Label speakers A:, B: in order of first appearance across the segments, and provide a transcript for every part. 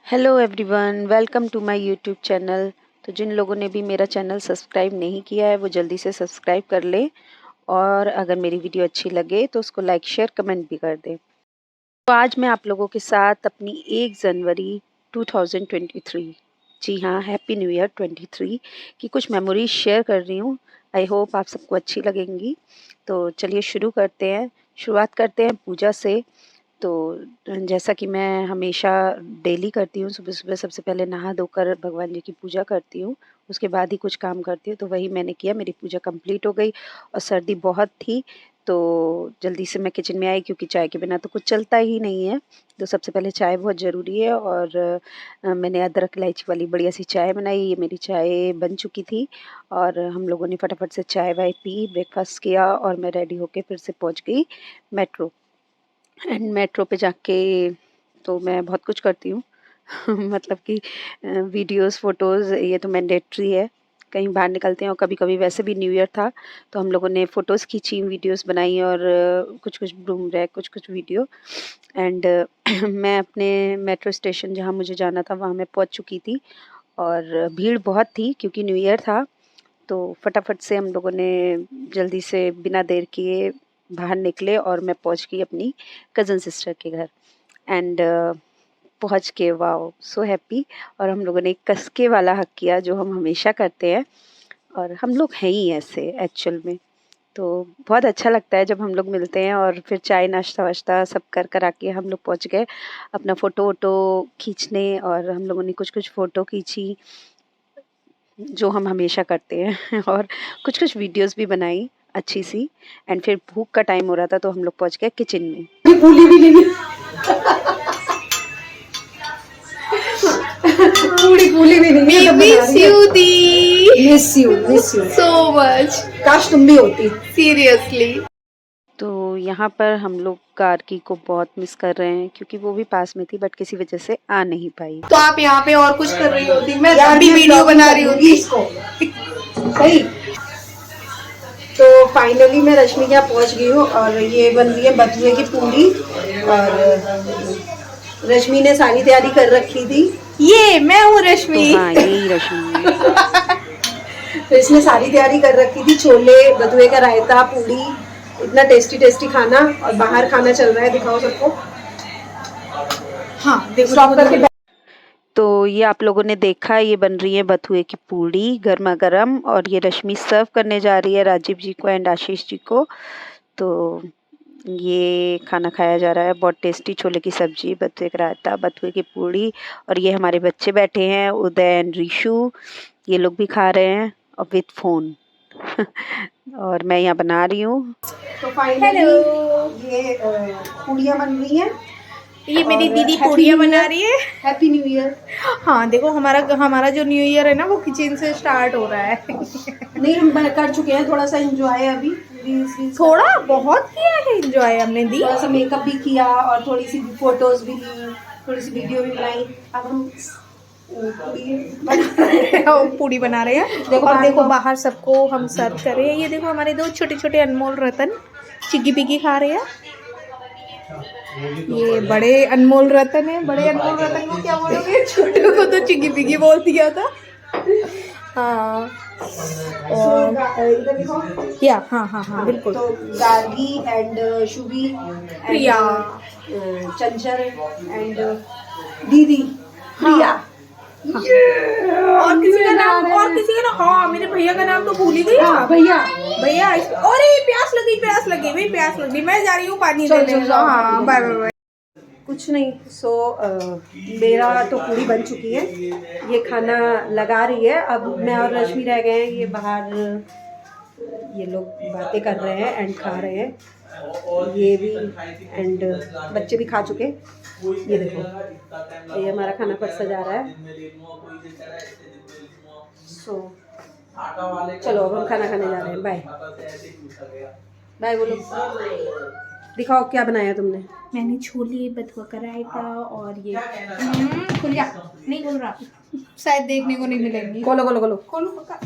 A: Hello everyone, welcome to my YouTube channel. तो जिन लोगों ने भी मेरा चैनल सब्सक्राइब नहीं किया है वो जल्दी से सब्सक्राइब कर लें, और अगर मेरी वीडियो अच्छी लगे तो उसको लाइक शेयर कमेंट भी कर दें। तो आज मैं आप लोगों के साथ अपनी 1 जनवरी 2023, जी हाँ, हैप्पी न्यू ईयर 23 की कुछ मेमोरीज शेयर कर रही हूँ। आई होप आप सबको अच्छी लगेंगी। तो चलिए शुरुआत करते हैं पूजा से। तो जैसा कि मैं हमेशा डेली करती हूँ, सुबह-सुबह सबसे पहले नहा धोकर भगवान जी की पूजा करती हूँ, उसके बाद ही कुछ काम करती हूँ। तो वही मैंने किया, मेरी पूजा कंप्लीट हो गई और सर्दी बहुत थी, तो जल्दी से मैं किचन में आई क्योंकि चाय के बिना तो कुछ चलता ही नहीं है। तो सबसे पहले चाय बहुत ज़रूरी है, और मैंने अदरक इलायची वाली बढ़िया सी चाय बनाई। ये मेरी चाय बन चुकी थी और हम लोगों ने फटाफट से चाय-वाय पी, ब्रेकफ़ास्ट किया और मैं रेडी होके फिर से पहुँच गई मेट्रो। एंड मेट्रो पे जाके तो मैं बहुत कुछ करती हूँ। मतलब कि वीडियोस फोटोज़ ये तो मैंडेटरी है। कहीं बाहर निकलते हैं और कभी-कभी वैसे भी न्यू ईयर था तो हम लोगों ने फ़ोटोज़ खींची, वीडियोस बनाई और कुछ-कुछ बूम रैक, कुछ-कुछ वीडियो। एंड मैं अपने मेट्रो स्टेशन जहाँ मुझे जाना था वहाँ मैं पहुँच चुकी थी और भीड़ बहुत थी क्योंकि न्यू ईयर था। तो फटाफट से हम लोगों ने जल्दी से बिना देर किए बाहर निकले और मैं पहुंच गई अपनी कज़न सिस्टर के घर। एंड पहुंच के वाओ सो हैप्पी। और हम लोगों ने एक कसके वाला हग किया जो हम हमेशा करते हैं, और हम लोग हैं ही ऐसे एक्चुअल में। तो बहुत अच्छा लगता है जब हम लोग मिलते हैं और फिर चाय नाश्ता वाश्ता सब कर कर आके हम लोग पहुंच गए अपना फ़ोटो वोटो खींचने, और हम लोगों ने कुछ कुछ फ़ोटो खींची जो हम हमेशा करते हैं। और कुछ-कुछ वीडियोस भी बनाई अच्छी सी। एंड फिर भूख का टाइम हो रहा था तो हम लोग पहुँच गए किचन में।
B: भूली भी नहीं। पूरी भूली भी नहीं है,
C: miss you the
B: miss you
C: so much,
B: काश तुम भी होती।
C: सीरियसली।
A: तो यहाँ पर हम लोग कार्की को बहुत मिस कर रहे हैं क्योंकि वो भी पास में थी बट किसी वजह से आ नहीं पाई।
C: तो आप यहाँ पे और कुछ कर रही होती, मैं
B: यार
C: अभी
B: मैं
C: वीडियो
B: vlog
C: बना रही
B: करूंगी
C: होती।
B: इसको। सही। तो फाइनली मैं रश्मि के यहाँ पहुँच गई हूँ और ये बन रही है बथुए की पूरी। और रश्मि ने सारी तैयारी कर रखी थी।
C: ये मैं हूँ
A: तो
C: रश्मि।
A: हाँ, यही रश्मि है।
B: तो इसने सारी तैयारी कर रखी थी, छोले, बथुए का रायता, पूरी, इतना टेस्टी टेस्टी खाना। और बाहर खाना चल रहा है, दिखाओ सबको।
C: हाँ देखो
B: स्टॉप करके
A: तो ये आप लोगों ने देखा, ये बन रही है बथुए की पूड़ी गर्मा गर्म, और ये रश्मि सर्व करने जा रही है राजीव जी को एंड आशीष जी को। तो ये खाना खाया जा रहा है, बहुत टेस्टी छोले की सब्जी, बथुए का रायता, बथुए की पूड़ी। और ये हमारे बच्चे बैठे हैं, उदय एंड ऋषु, ये लोग भी खा रहे हैं और विथ फोन। और मैं यहाँ बना रही हूँ।
B: तो फाइनली ये पूड़ियाँ बन रही हैं।
C: ये मेरी
B: और
C: दीदी
B: Happy
C: पूड़ियाँ
B: New
C: बना
B: Year,
C: रही है।
B: Happy new year.
C: हाँ देखो, हमारा जो न्यू ईयर है ना वो किचन से स्टार्ट हो रहा है।
B: नहीं, हम कर चुके हैं, थोड़ा सा एंजॉय अभी। रील्स
C: थोड़ा बहुत किया है एंजॉय हमने दी।
B: थोड़ा सा मेकअप भी किया और थोड़ी सी फोटोज भी ली, थोड़ी सी वीडियो भी बनाई। अब हम
C: पूड़ी बना रहे हैं।
B: देखो
C: और देखो बाहर सबको हम सर्व कर रहे हैं। ये देखो हमारे दो छोटे छोटे अनमोल रतन चिग्गी पिग्गी खा रहे हैं। ये बड़े अनमोल रतन है। बड़े अनमोल रतन को क्या बोलोगे? छोटे को तो चिग्गी पिग्गी बोल दिया था। हाँ
B: इधर देखो।
C: या हाँ हाँ हाँ बिल्कुल।
B: तो Gargi and Shubhi,
C: Priya,
B: Chanchal and दीदी प्रिया।
C: और किसी का नाम, हाँ मेरे भैया का नाम तो भूल ही गई।
B: हाँ भैया।
C: भैया अरे प्यास लगी भाई, प्यास लगी। मैं जा रही हूँ पानी देने। हाँ बाय बाय बाय।
B: कुछ नहीं। सो मेरा तो पूरी बन चुकी है, ये खाना लगा रही है। अब मैं और रश्मि रह गए हैं, ये बाहर ये लोग बातें कर रहे हैं एंड खा रहे हैं, ये भी। एंड बच्चे भी खा चुके। ये देखो, ये हमारा खाना परसा जा रहा है। सो चलो अब हम खाना खाने जा रहे हैं। बाय बाय बोलो। दिखाओ क्या बनाया तुमने।
C: मैंने छोले, बथुआ का रायता और ये खुलिया नहीं खोल रहा, शायद देखने को नहीं मिलेंगी।
B: खोलो खोलो खोलो।
C: खोलो पक्का।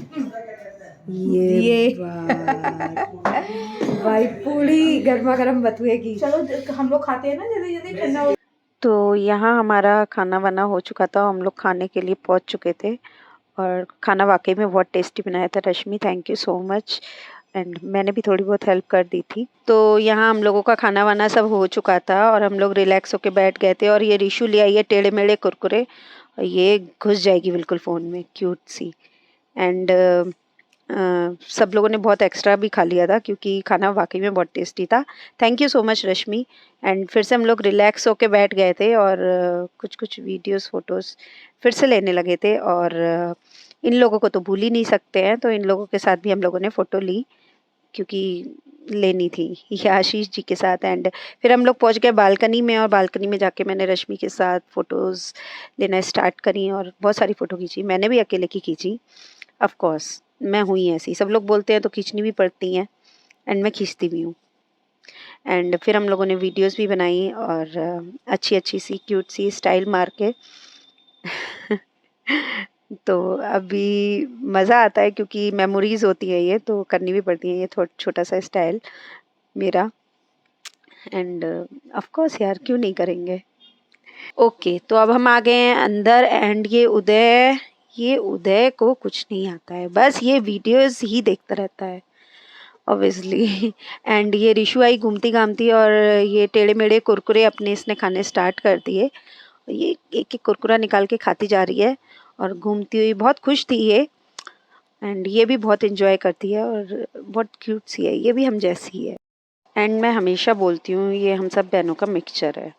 B: ये भाई पूरी गर्मा गर्म बथुए की।
C: चलो हम लोग खाते हैं ना, जल्दी जल्दी ठंडा हो।
A: तो यहाँ हमारा खाना वाना हो चुका था, हम लोग खाने के लिए पहुँच चुके थे और खाना वाक़ई में बहुत टेस्टी बनाया था। Rashmi, thank you so much. And मैंने भी थोड़ी बहुत हेल्प कर दी थी। तो यहाँ हम लोगों का खाना वाना सब हो चुका था और हम लोग रिलैक्स होके बैठ गए थे और ये रिशु ले आई है टेढ़े-मेढ़े कुरकुरे और ये घुस जाएगी बिल्कुल फ़ोन में, क्यूट सी। एंड सब लोगों ने बहुत एक्स्ट्रा भी खा लिया था क्योंकि खाना वाक़ई में बहुत टेस्टी था। Thank you so much Rashmi. And फिर से हम लोग रिलैक्स होके बैठ गए थे और कुछ-कुछ वीडियोज़, फ़ोटोज़ फिर से लेने लगे थे और इन लोगों को तो भूल ही नहीं सकते हैं, तो इन लोगों के साथ भी हम लोगों ने फ़ोटो ली क्योंकि लेनी थी, ये आशीष जी के साथ। एंड फिर हम लोग पहुँच गए बालकनी में और बालकनी में जाके मैंने रश्मि के साथ फ़ोटोज़ लेना स्टार्ट करी और बहुत सारी फ़ोटो खींची। मैंने भी अकेले की खींची, ऑफ़ कोर्स मैं हूँ ही ऐसी, सब लोग बोलते हैं तो खींचनी भी पड़ती हैं एंड मैं खींचती भी हूँ। एंड फिर हम लोगों ने वीडियोज़ भी बनाई और अच्छी-अच्छी सी क्यूट सी स्टाइल मार के तो अभी मज़ा आता है क्योंकि मेमोरीज़ होती है ये, तो करनी भी पड़ती है ये छोटा-सा स्टाइल मेरा। एंड ऑफ़ कोर्स यार, क्यों नहीं करेंगे। ओके, तो अब हम आ गए हैं अंदर एंड ये उदय को कुछ नहीं आता है, बस ये वीडियोज़ ही देखता रहता है ऑब्वियसली। एंड ये रिशु आई घूमती-घामती और ये टेढ़े-मेढ़े कुरकुरे अपने इसने खाने स्टार्ट कर दिए। ये एक-एक कुरकुरा निकाल के खाती जा रही है और घूमती हुई बहुत खुश थी ये। एंड ये भी बहुत एन्जॉय करती है और बहुत क्यूट सी है, ये भी हम जैसी है। एंड मैं हमेशा बोलती हूँ ये हम सब बहनों का मिक्सचर है।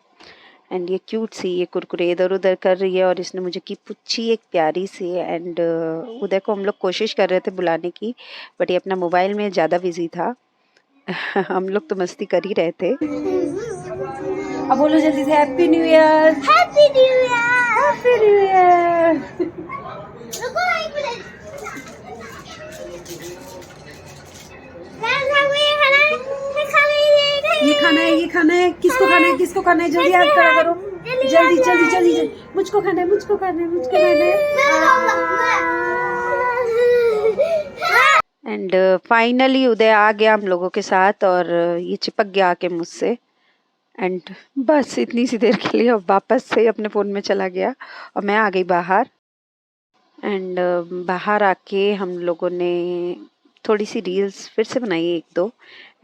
A: एंड ये क्यूट सी ये कुरकुरे इधर-उधर कर रही है और इसने मुझे की पुच्ची एक प्यारी सी। एंड उदय को हम लोग कोशिश कर रहे थे बुलाने की, बट ये अपना मोबाइल में ज़्यादा बिज़ी था। हम लोग तो मस्ती कर ही रहे थे।
B: अब बोलो जल्दी से happy new year.
C: Happy new year.
B: Happy new year.
C: रुको एक मिनट। गाइस हमको ये खाना है,
B: ये खाना है, किसको खाना है, किसको खाना है, जल्दी याद करा करो। जल्दी। मुझको खाना है, मुझको खाना है, मुझको खाना है।
A: एंड फाइनली उदय आ गया हम लोगों के साथ और ये चिपक गया आके मुझसे। एंड बस इतनी सी देर के लिए अब वापस से अपने फ़ोन में चला गया और मैं आ गई बाहर। एंड बाहर आके हम लोगों ने थोड़ी सी रील्स फिर से बनाई एक दो।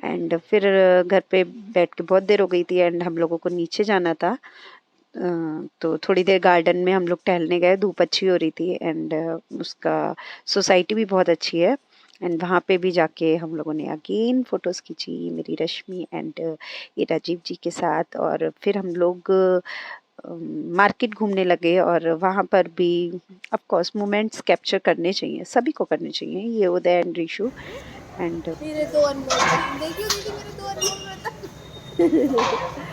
A: एंड फिर घर पे बैठ के बहुत देर हो गई थी एंड हम लोगों को नीचे जाना था। तो थोड़ी देर गार्डन में हम लोग टहलने गए, धूप अच्छी हो रही थी एंड उसका सोसाइटी भी बहुत अच्छी है। एंड वहाँ पे भी जाके हम लोगों ने अगेन फ़ोटोज़ खींची, मेरी रश्मि एंड ये राजीव जी के साथ। और फिर हम लोग मार्केट घूमने लगे और वहाँ पर भी ऑफ कोर्स मोमेंट्स कैप्चर करने चाहिए, सभी को करने चाहिए, ये उदय एंड रिशु। एंड
C: मेरे दो अनमोल, देखिए मेरे दो अनमोल रतन।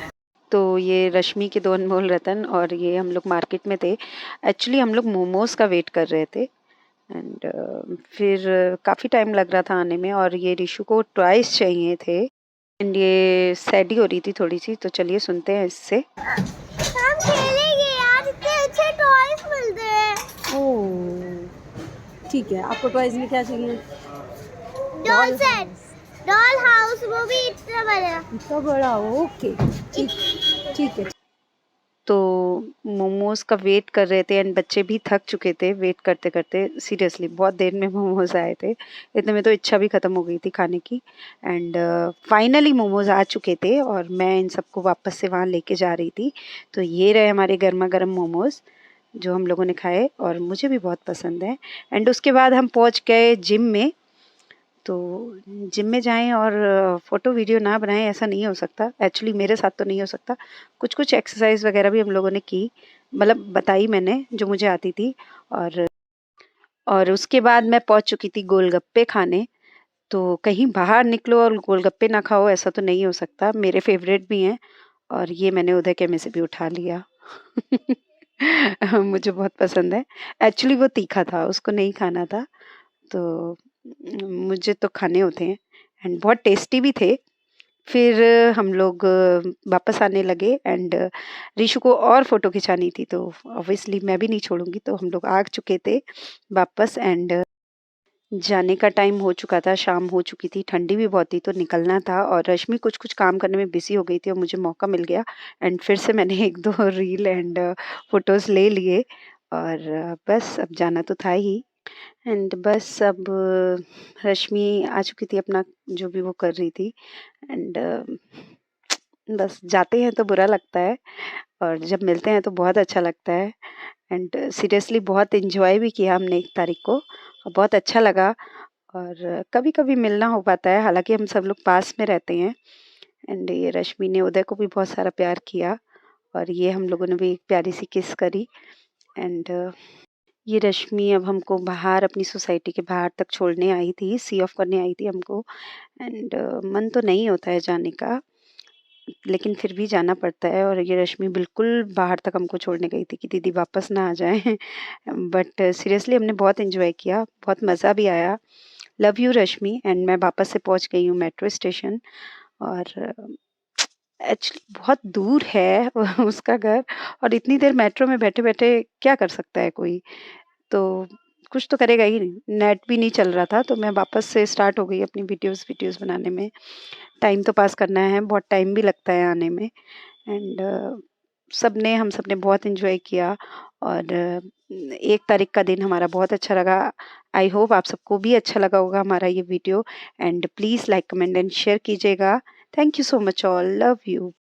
A: तो ये रश्मि के 2 अनमोल रतन और ये हम लोग मार्केट में थे। एक्चुअली हम लोग मोमोज़ का वेट कर रहे थे एंड फिर काफ़ी टाइम लग रहा था आने में और ये रिशु को टॉयज़ चाहिए थे एंड ये सैड ही हो रही थी थोड़ी-सी, तो चलिए सुनते हैं इससे।
C: हम खेलेंगे यार, इतने अच्छे टॉयज मिलते हैं।
B: ओह ठीक है, आपको टॉयज में क्या चाहिए?
C: डॉल सेट, डॉल हाउस, वो भी
B: इतना बड़ा, ओके ठीक है।
A: तो मोमोज़ का वेट कर रहे थे एंड बच्चे भी थक चुके थे वेट करते-करते, सीरियसली बहुत देर में मोमोज़ आए थे। इतने में तो इच्छा भी ख़त्म हो गई थी खाने की। एंड फाइनली मोमोज़ आ चुके थे और मैं इन सबको वापस से वहाँ लेके जा रही थी। तो ये रहे हमारे गरमा-गरम मोमोज़ जो हम लोगों ने खाए और मुझे भी बहुत पसंद है। एंड उसके बाद हम पहुँच गए जिम में। तो जिम में जाएँ और फ़ोटो वीडियो ना बनाएँ ऐसा नहीं हो सकता। एक्चुअली मेरे साथ तो नहीं हो सकता। कुछ-कुछ एक्सरसाइज़ वग़ैरह भी हम लोगों ने की, मतलब बताई मैंने जो मुझे आती थी। और उसके बाद मैं पहुँच चुकी थी गोलगप्पे खाने। तो कहीं बाहर निकलो और गोलगप्पे ना खाओ ऐसा तो नहीं हो सकता। मेरे फ़ेवरेट भी हैं और ये मैंने उदय के में से भी उठा लिया। मुझे बहुत पसंद है। एक्चुअली वो तीखा था, उसको नहीं खाना था। तो मुझे तो खाने होते हैं एंड बहुत टेस्टी भी थे। फिर हम लोग वापस आने लगे एंड रिशु को और फ़ोटो खिंचानी थी तो ऑब्वियसली मैं भी नहीं छोड़ूँगी, तो हम लोग आ चुके थे वापस। एंड जाने का टाइम हो चुका था, शाम हो चुकी थी, ठंडी भी बहुत थी तो निकलना था और रश्मि कुछ-कुछ काम करने में बिज़ी हो गई थी और मुझे मौका मिल गया एंड फिर से मैंने 1-2 रील एंड फ़ोटोज़ ले लिए और बस अब जाना तो था ही एंड बस अब रश्मि आ चुकी थी अपना जो भी वो कर रही थी एंड बस जाते हैं तो बुरा लगता है और जब मिलते हैं तो बहुत अच्छा लगता है एंड सीरियसली बहुत एन्जॉय भी किया हमने 1 तारीख को और बहुत अच्छा लगा और कभी-कभी मिलना हो पाता है, हालाँकि हम सब लोग पास में रहते हैं एंड ये रश्मि ने उदय को भी बहुत सारा प्यार किया और ये हम लोगों ने भी एक प्यारी-सी किस करी एंड ये रश्मि अब हमको बाहर अपनी सोसाइटी के बाहर तक छोड़ने आई थी, सी ऑफ करने आई थी हमको एंड मन तो नहीं होता है जाने का, लेकिन फिर भी जाना पड़ता है और ये रश्मि बिल्कुल बाहर तक हमको छोड़ने गई थी कि दीदी वापस ना आ जाएँ। बट सीरियसली हमने बहुत एन्जॉय किया, बहुत मज़ा भी आया। लव यू रश्मि एंड मैं वापस से पहुँच गई हूँ मेट्रो स्टेशन और एक्चुअली बहुत दूर है उसका घर और इतनी देर मेट्रो में बैठे-बैठे क्या कर सकता है कोई? तो कुछ तो करेगा ही नहीं, नेट भी नहीं चल रहा था तो मैं वापस से स्टार्ट हो गई अपनी वीडियोज़ बनाने में। टाइम तो पास करना है, बहुत टाइम भी लगता है आने में एंड हम सबने बहुत एन्जॉय किया और 1 तारीख का दिन हमारा बहुत अच्छा लगा। आई होप आप सबको भी अच्छा लगा होगा हमारा ये video and please like, comment and share कीजिएगा। Thank you so much all, love you.